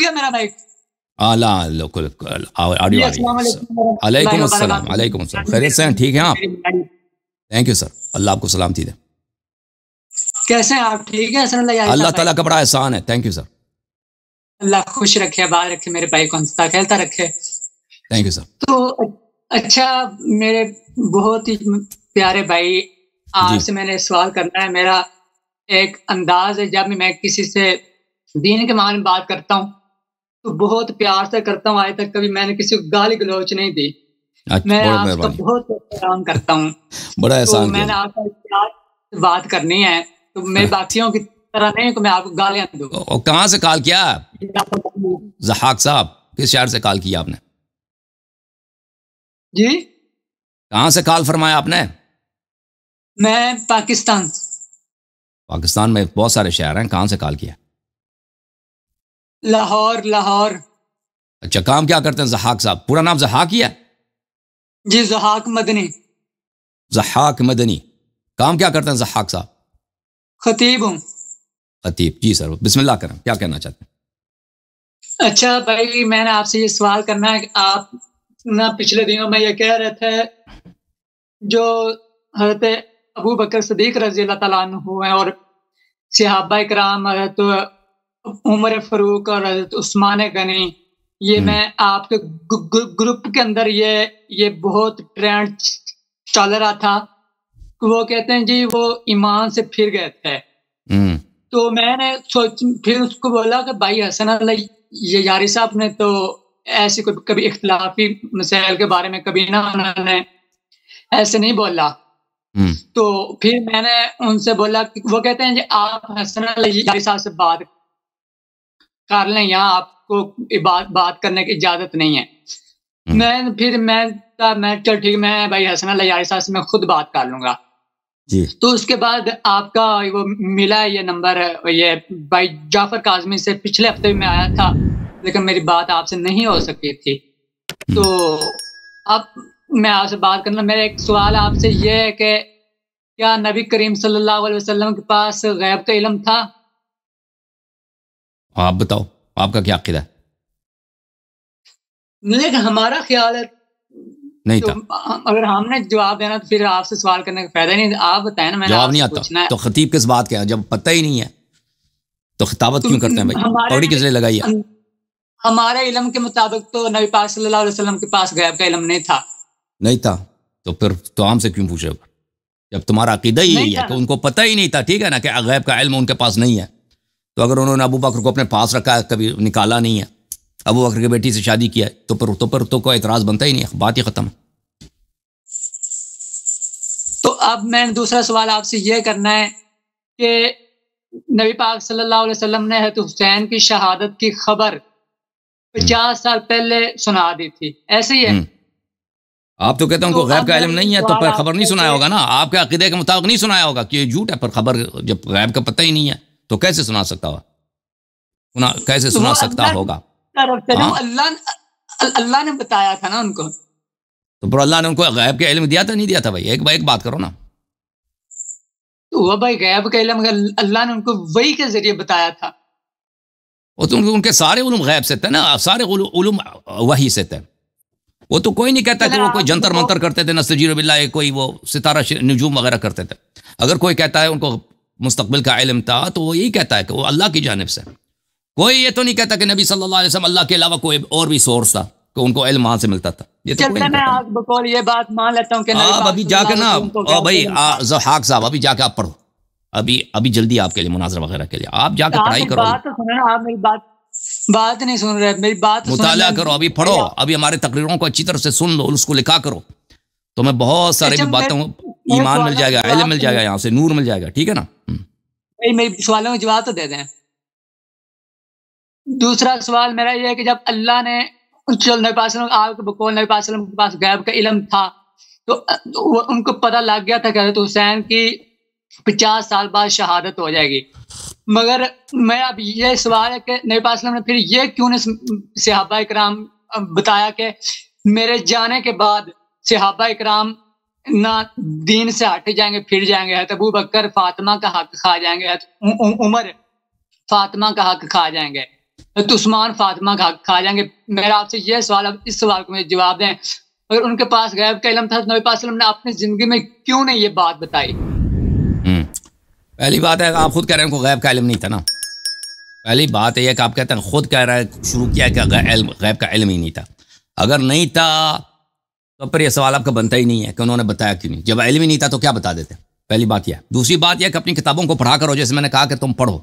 گیا میرا mic? Audio آ رہی ہے. علیکم السلام. علیکم السلام. خیریت سے ہیں؟ ٹھیک ہیں آپ؟ Thank you sir. اللہ آپ کو سلامتی دے. کیسے ہیں آپ؟ ٹھیک ہے؟ اللہ تعالیٰ کا بڑا احسان ہے. Thank you sir. اللہ خوش رکھے, آباد رکھے, میرے بھائی کو ہنستا کھیلتا رکھے. Thank you sir. تو اچھا, میرے بہت ہی پیارے بھائی, آپ سے میں نے سوال کرنا ہے. میرا ایک انداز ہے, جب میں کسی سے دین کے معنی میں بات کرتا ہوں تو بہت پیار سے کرتا ہوں. آج تک کبھی میں نے کسی کو گالی گلوچ نہیں دی. میں آپ کا بہت احترام کرتا ہوں. بڑا احسان. میں نے آپ کا پیار سے بات کرنی ہے, تو میں باقیوں کی طرح نہیں کہ میں آپ کو گالیاں دوں. کہاں سے کال کیا ضحاک صاحب؟ کس شہر سے کال کیا آپ نے؟ جی, کہاں سے کال فرمایا آپ نے؟ میں پاکستان. پاکستان میں بہت سارے شہر ہیں, کہاں سے کال کیا؟ لاہور. اچھا, کام کیا کرتے ہیں ضحاک صاحب؟ پورا نام ضحاک ہی ہے؟ جی, ضحاک مدنی. ضحاک مدنی. کام کیا کرتے ہیں ضحاک صاحب؟ خطیب ہوں. خطیب, جی سر, بسم اللہ کریں, کیا کہنا چاہتے ہیں؟ اچھا بھائی, میں نے آپ سے یہ سوال کرنا ہے کہ آپ نا پچھلے دنوں میں یہ کہہ رہے تھے جو حضرت ابو بکر صدیق رضی اللہ تعالیٰ عنہ ہوئے اور صحابہ کرام حضرت عمر فاروق اور حضرت عثمان غنی, یہ میں آپ کے گروپ کے اندر یہ بہت ٹرینڈ چل رہا تھا. وہ کہتے ہیں جی وہ ایمان سے پھر گئے تھے. تو میں نے پھر اس کو بولا کہ بھائی حسن اللہ یاری صاحب نے تو ایسی کبھی اختلافی مسائل کے بارے میں کبھی نہ انہوں نے ایسے نہیں بولا. تو پھر میں نے ان سے بولا, وہ کہتے ہیں جی آپ حسن اللہ یاری صاحب سے بات کر لیں, یہاں آپ کو بات کرنے کی اجازت نہیں ہے. میں چل ٹھیک, میں بھائی حسن اللہ یاری صاحب سے میں خود بات کر لوں گا. تو اس کے بعد آپ کا وہ ملا یہ نمبر, یہ بھائی جعفر کاظمی سے پچھلے ہفتے بھی میں آیا تھا, لیکن میری بات آپ سے نہیں ہو سکی تھی. تو اب میں آپ سے بات کرنا, میرا ایک سوال آپ سے یہ ہے کہ کیا نبی کریم صلی اللہ علیہ وسلم کے پاس غیب کا علم تھا؟ آپ بتاؤ, آپ کا کیا عقیدہ ہے؟ لیکن ہمارا خیال ہے نہیں تھا. اگر ہم نے جواب دینا تو پھر آپ سے سوال کرنے کا فائدہ نہیں. آپ بتائیں نا, میں نے جواب آپ نہیں سے آتا پوچھنا ہے. تو خطیب کس بات کے ہیں جب پتہ ہی نہیں ہے تو خطابت کیوں کرتے ہیں بھائی؟ پگڑی کس لیے لگائی ہے؟ ہمارے علم کے مطابق تو نبی پاک صلی اللہ علیہ وسلم کے پاس غیب کا علم نہیں تھا. نہیں تھا تو پھر تو ہم سے کیوں پوچھے گا جب تمہارا عقیدہ ہی یہی ہے کہ ان کو پتہ ہی نہیں تھا, ٹھیک ہے نا, کہ غیب کا علم ان کے پاس نہیں ہے. تو اگر انہوں نے ابو بکر کو اپنے پاس رکھا ہے, کبھی نکالا نہیں ہے, ابو بکر کی بیٹی سے شادی کیا ہے, تو کوئی اعتراض بنتا ہی نہیں ہے, بات ہی ختم. تو اب میں دوسرا سوال آپ سے یہ کرنا ہے کہ نبی پاک صلی اللہ علیہ وسلم نے حضرت حسین کی شہادت کی خبر 50 سال پہلے سنا دی تھی, ایسے ہی ہے؟ آپ تو کہتے ہیں ان کو غیب کا علم نہیں ہے, تو پر خبر نہیں سنایا ہوگا نا, آپ کے عقیدے کے مطابق نہیں سنایا ہوگا کہ یہ جھوٹ ہے. پر خبر جب غیب کا پتہ ہی نہیں ہے تو کیسے سنا سکتا ہوگا, کیسے سنا سکتا ہوگا؟ اللہ نے بتایا تھا نا ان کو. تو پر اللہ نے ان کو غیب کا علم دیا تھا نہیں دیا تھا بھائی؟ ایک بات کرو نا. وہ بھائی غیب کا علم اللہ نے ان کو وحی کے ذریعے بتایا تھا. وہ تو ان کے سارے علوم غیب سے تھے نا, سارے علوم وحی سے تھے. وہ تو کوئی نہیں کہتا کہ وہ کوئی جنتر منتر کرتے تھے, نستجیر باللہ, کوئی وہ ستارہ نجوم وغیرہ کرتے تھے. اگر کوئی کہتا ہے ان کو مستقبل کا علم تھا تو وہ یہی کہتا ہے کہ وہ اللہ کی جانب سے. کوئی یہ تو نہیں کہتا کہ نبی صلی اللہ علیہ وسلم اللہ کے علاوہ کوئی اور بھی سورس تھا کہ ان کو علم وہاں سے ملتا تھا. یہ تو کوئی نہیں کہتا. میں بقول یہ بات مان لیتا ہوں کہ آپ ابھی جا کے نا, بھائی ضحاک صاحب ابھی جا کے آپ پڑھو, ابھی جلدی آپ کے لیے مناظرہ وغیرہ کے لیے آپ جا کے پڑھائی کرو. آپ میری بات نہیں سن رہے, میری بات مطالعہ کرو, ابھی پڑھو, ابھی ہمارے تقریروں کو اچھی طرح سے سن لو, اس کو لکھا کرو, تو میں بہت سارے بھی باتوں, ایمان مل جائے گا, علم مل جائے گا, یہاں سے نور مل جائے گا, ٹھیک ہے نا. میری سوالوں کا جواب تو دے دیں. دوسرا سوال میرا یہ ہے کہ جب اللہ نے نبی پاک صلی اللہ علیہ وسلم کے پاس غیب کا علم تھا تو ان کو پتہ لگ گیا تھا کہ حضرت حسین کی 50 سال بعد شہادت ہو جائے گی. مگر میرا اب یہ سوال ہے کہ نبی پاک صلی اللہ علیہ وسلم نے پھر یہ کیوں نے صحابہ کرام بتایا کہ میرے جانے کے بعد صحابہ کرام نہ دین سے ہٹ جائیں گے, پھر جائیں گے, ابو بکر فاطمہ کا حق کھا جائیں گے, عمر فاطمہ کا حق کھا جائیں گے. تو عثمان فاطمہ کھا جائیں گے. میرا آپ سے یہ سوال، اب اس سوال کو مجھے جواب دیں، اگر ان کے پاس غیب کا علم تھا تو نبی پاک صلی اللہ علیہ وسلم نے اپنی زندگی میں کیوں نہیں یہ بات بتائی؟ پہلی بات ہے آپ خود کہہ رہے ہیں کو غیب کا علم نہیں تھا نا. پہلی بات یہ کہ آپ کہتے ہیں خود کہہ رہے ہیں شروع کیا کہ غیب کا علم ہی نہیں تھا. اگر نہیں تھا تو پھر یہ سوال آپ کا بنتا ہی نہیں ہے کہ انہوں نے بتایا کیوں نہیں. جب علم ہی نہیں تھا تو کیا بتا دیتے؟ پہلی بات یہ. دوسری بات یہ کہ اپنی کتابوں کو پڑھا کرو. جیسے میں نے کہا کہ تم پڑھو،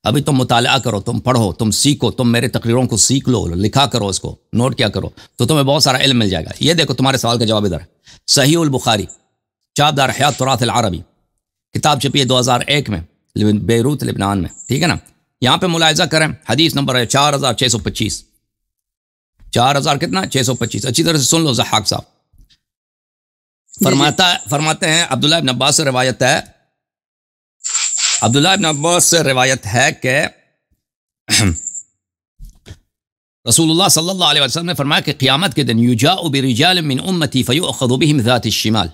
ابھی تم مطالعہ کرو، تم پڑھو، تم سیکھو، تم میرے تقریروں کو سیکھ لو، لکھا کرو، اس کو نوٹ کیا کرو، تو تمہیں بہت سارا علم مل جائے گا. یہ دیکھو تمہارے سوال کا جواب ادھر ہے. صحیح البخاری، چاپ دار حیات تراث العربی، کتاب چھپی ہے 2001 میں بیروت لبنان میں. ٹھیک ہے نا. یہاں پہ ملاحظہ کریں، حدیث نمبر ہے 4625. 4000 کتنا؟ 625. اچھی طرح سے سن لو ضحاک صاحب. فرماتے ہیں عبداللہ ابن عباس سے روایت ہے، عبداللہ ابن عباس سے روایت ہے کہ رسول اللہ صلی اللہ علیہ وسلم نے فرمایا کہ قیامت کے دن یجاء برجال من امتی فیؤخذ بهم ذات الشمال.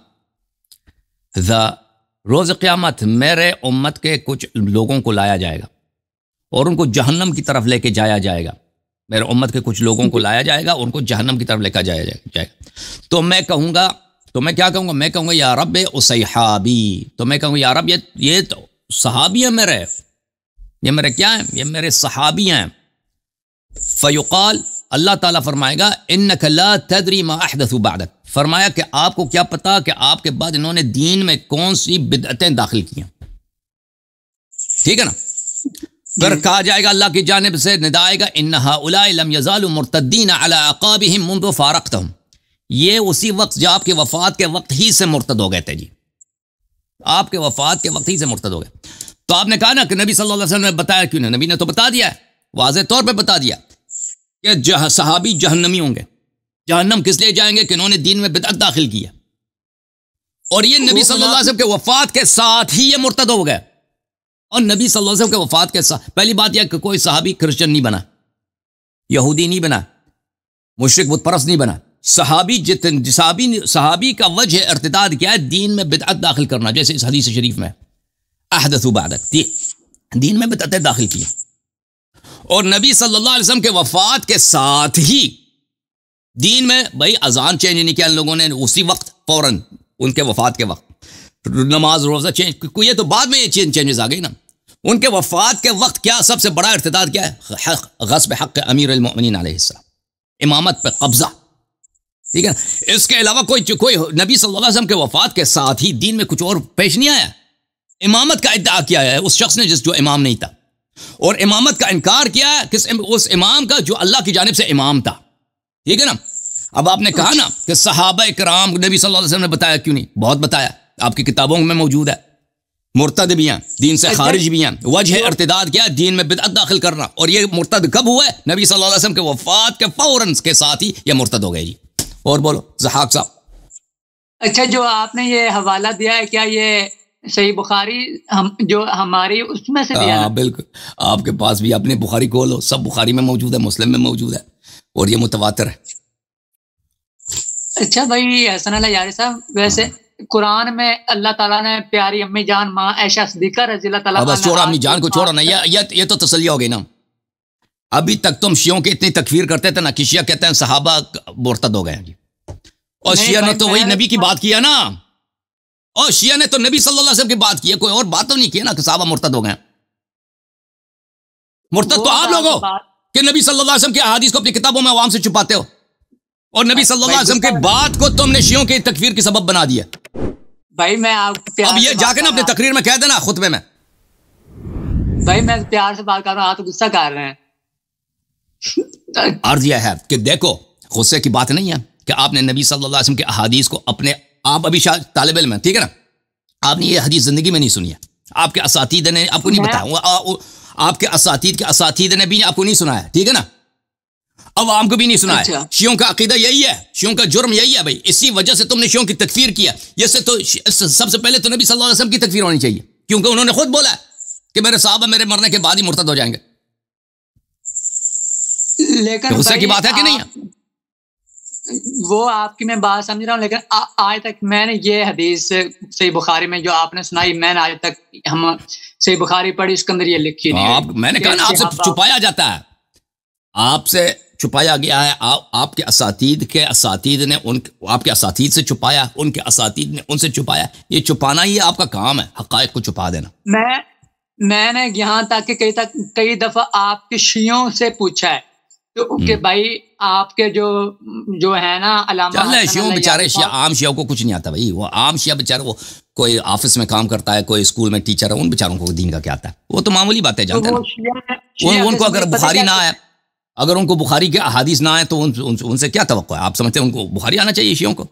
روز قیامت میرے امت کے کچھ لوگوں کو لایا جائے گا اور ان کو جہنم کی طرف لے کے جایا جائے گا. میرے امت کے کچھ لوگوں کو لایا جائے گا اور ان کو جہنم کی طرف لے کے جایا جائے گا. تو میں کہوں گا، تو میں کیا کہوں گا؟ میں کہوں گا یا رب اصحابی. تو میں کہوں گا یا رب یہ تو صحابی ہیں میرے، یہ میرے کیا ہیں؟ یہ میرے صحابی ہیں. فیقال، اللہ تعالیٰ فرمائے گا انک لا تدری ما احدثوا بعدک. فرمایا کہ آپ کو کیا پتا کہ آپ کے بعد انہوں نے دین میں کون سی بدعتیں داخل کی ہیں. ٹھیک ہے نا. پھر کہا جائے گا اللہ کی جانب سے ندا آئے گا ان ہؤلاء لم يزالوا مرتدین علی اعقابهم منذ فارقتهم. یہ اسی وقت جو آپ کے وفات کے وقت ہی سے مرتد ہو گئے تھے. جی آپ کے وفات کے وقت ہی سے مرتد ہو گئے. تو آپ نے کہا نا کہ نبی صلی اللہ علیہ وسلم نے بتایا کیوں نہیں؟ نبی نے تو بتا دیا ہے، واضح طور پہ بتا دیا کہ صحابی جہنمی ہوں گے. جہنم کس لیے جائیں گے؟ کہ انہوں نے دین میں بدعت داخل کی ہے. اور یہ نبی صلی اللہ علیہ وسلم کے وفات کے ساتھ ہی یہ مرتد ہو گئے. اور نبی صلی اللہ علیہ وسلم کے وفات کے ساتھ پہلی بات یہ کہ کوئی صحابی کرسچن نہیں بنا، یہودی نہیں بنا، مشرک بت پرست نہیں بنا. صحابی کا وجہ ارتداد کیا ہے؟ دین میں بدعت داخل کرنا. جیسے اس حدیث شریف میں احدثوا بعدک، دین میں بدعتیں داخل کی. اور نبی صلی اللہ علیہ وسلم کے وفات کے ساتھ ہی دین میں بھائی اذان چینج نہیں کیا ان لوگوں نے اسی وقت، فوراً ان کے وفات کے وقت. نماز روزہ چینج، یہ تو بعد میں یہ چینجز آ گئی نا. ان کے وفات کے وقت کیا سب سے بڑا ارتداد کیا ہے؟ غصب حق امیر المؤمنین علیہ السلام، امامت پہ قبضہ. ٹھیک ہے. اس کے علاوہ کوئی نبی صلی اللہ علیہ وسلم کے وفات کے ساتھ ہی دین میں کچھ اور پیش نہیں آیا. امامت کا ادعا کیا ہے اس شخص نے جو امام نہیں تھا، اور امامت کا انکار کیا ہے اس امام کا جو اللہ کی جانب سے امام تھا. ٹھیک ہے نا. اب آپ نے کہا نا کہ صحابہ کرام نبی صلی اللہ علیہ وسلم نے بتایا کیوں نہیں؟ بہت بتایا، آپ کی کتابوں میں موجود ہے. مرتد بھی ہیں، دین سے خارج بھی ہیں. وجہ ارتداد کیا؟ دین میں بدعت داخل کرنا. اور یہ مرتد کب ہوا ہے؟ نبی صلی اللہ علیہ وسلم کے وفات کے فوراً کے ساتھ ہی یہ مرتد ہو گئے. جی اور بولو ضحاک صاحب. اچھا، جو آپ نے یہ حوالہ دیا ہے کیا یہ صحیح بخاری جو ہماری اس میں سے دیا؟ بالکل. آپ کے پاس بھی اپنے بخاری کھولو، سب بخاری میں موجود ہے، مسلم میں موجود ہے، اور یہ متواتر ہے. اچھا بھائی حسن اللہ یاری صاحب، ویسے قرآن میں اللہ تعالیٰ نے پیاری امی جان ماں عائشہ صدیقہ رضی اللہ تعالیٰ بس چھوڑا امی جان کو، چھوڑا نا. یہ تو تسلی ہو گئی نا. ابھی تک تم شیعوں کی اتنی تکفیر کرتے تھے نا کہ شیعہ کہتے ہیں صحابہ مرتد ہو گئے ہیں. جی اور شیعہ نے تو وہی نبی کی بات کیا نا. اور شیعہ نے تو نبی صلی اللہ علیہ وسلم کی بات کی ہے، کوئی اور بات تو نہیں کی نا کہ صحابہ مرتد ہو گئے. مرتد تو آپ لوگ ہو کہ نبی صلی اللہ علیہ وسلم کی احادیث کو اپنی کتابوں میں عوام سے چھپاتے ہو، اور نبی صلی اللہ علیہ وسلم کی بات کو تم نے شیعوں کی تکفیر کی سبب بنا دیا. بھائی میں اب یہ جا کے نا اپنی تقریر میں کہہ دینا، خطبے میں. بھائی میں پیار سے بات کر رہا ہوں، آپ تو غصہ کر رہے ہیں. عرض یہ ہے کہ دیکھو غصے کی بات نہیں ہے کہ آپ نے نبی صلی اللہ علیہ وسلم کی احادیث کو اپنے، آپ ابھی شاید طالب علم ہیں، ٹھیک ہے نا، آپ نے یہ حدیث زندگی میں نہیں سنی ہے، آپ کے اساتید نے آپ کو نہیں بتایا، آپ کے اساتید نے بھی آپ کو نہیں سنایا، ٹھیک ہے نا، عوام کو بھی نہیں سنایا. شیعوں کا عقیدہ یہی ہے، شیعوں کا جرم یہی ہے بھائی. اسی وجہ سے تم نے شیعوں کی تکفیر کیا. یہ سے تو سب سے پہلے تو نبی صلی اللہ علیہ وسلم کی تکفیر ہونی چاہیے، کیونکہ انہوں نے خود بولا ہے کہ میرے صحابہ میرے مرنے کے بعد ہی مرتد ہو جائیں گے. لیکن غصے کی بات ہے کہ نہیں ہے؟ وہ آپ کی میں بات سمجھ رہا ہوں، لیکن آج تک میں نے یہ حدیث صحیح بخاری میں جو آپ نے سنائی، میں نے آج تک ہم صحیح بخاری پڑھی، اس کے اندر یہ لکھی نہیں. میں نے کہا نا آپ سے چھپایا جاتا ہے. آپ سے چھپایا گیا ہے، آپ کے اساتید نے آپ کے اساتید سے چھپایا، ان کے اساتید نے ان سے چھپایا. یہ چھپانا ہی آپ کا کام ہے، حقائق کو چھپا دینا. میں نے یہاں تک کہ کئی دفعہ آپ کے شیعوں سے پوچھا ہے کہ بھائی آپ کے جو ہے نا علامہ شیعوں بیچارے عام شیعوں کو کچھ نہیں آتا بھائی. وہ عام شیعہ بیچارے، وہ کوئی آفس میں کام کرتا ہے، کوئی اسکول میں ٹیچر ہے، ان بیچاروں کو دین کا کیا آتا ہے؟ وہ تو معمولی باتیں جانتے ہیں. ان کو اگر بخاری نہ آئے، اگر ان کو بخاری کے احادیث نہ آئے تو ان سے کیا توقع ہے؟ آپ سمجھتے ہیں ان کو بخاری آنا چاہیے شیعوں کو؟